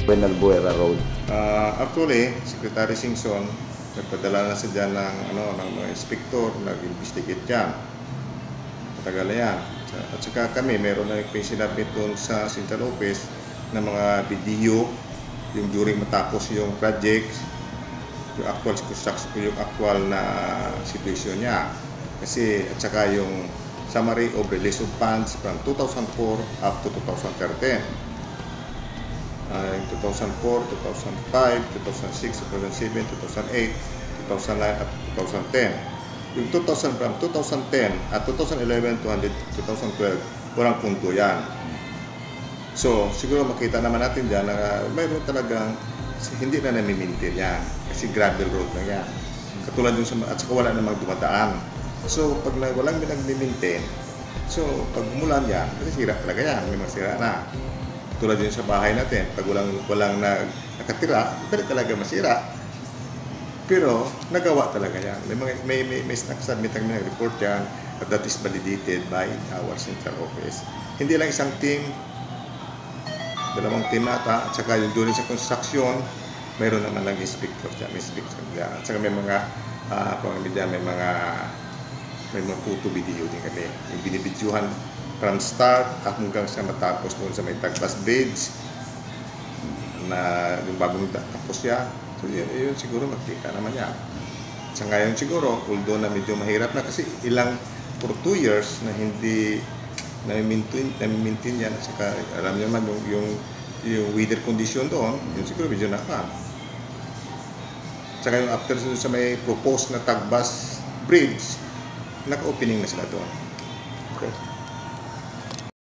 Buenalbuera Road. Actually, Secretary Singson, nagpadala na siya dyan ng mga inspektor, nag-investigate dyan. Matagal na yan. At saka kami, meron na sinabit doon sa Central Office ng mga video, yung during matapos yung project, yung actual construction, yung actual na situation niya. Kasi, at saka yung summary of release of funds from 2004 up to 2013. Yung 2004, 2005, 2006, 2007, 2008, 2009 at 2010. Yung 2000 from 2010 at 2011 to 2012, walang punto yan. So, siguro makita naman natin dyan na mayroon talagang hindi na nami-maintain yan. Kasi gravel road na yan. Katulad yung at saka wala namang dumadaan. So, pag walang nag-maintain, so pag umulan yan, masisira talaga yan. May masira na. Tulad yun sa bahay natin, pag walang nakatira, pwede talaga masira. Pero nagawa talaga yan. May nakasubmit ang report yan that is validated by our central office. Hindi lang isang team, dalawang team nata, at saka yung during sa construction, mayroon naman lang inspector dyan, may inspector dyan. At saka may mga may mga photo video din kami. Yung binibidyuhan from start hanggang sa matapos doon sa may Tagpas Bridge na yung bagong tapos yan. So yun siguro magkita naman yan. Sa ngayon siguro, although na medyo mahirap na kasi for 2 years na hindi na-maintain yan. At saka alam niyo naman yung weather condition doon, yun siguro medyo nakam. At saka yung after sa may proposed na Tagbas Bridge, naka-opening na sila doon. Okay.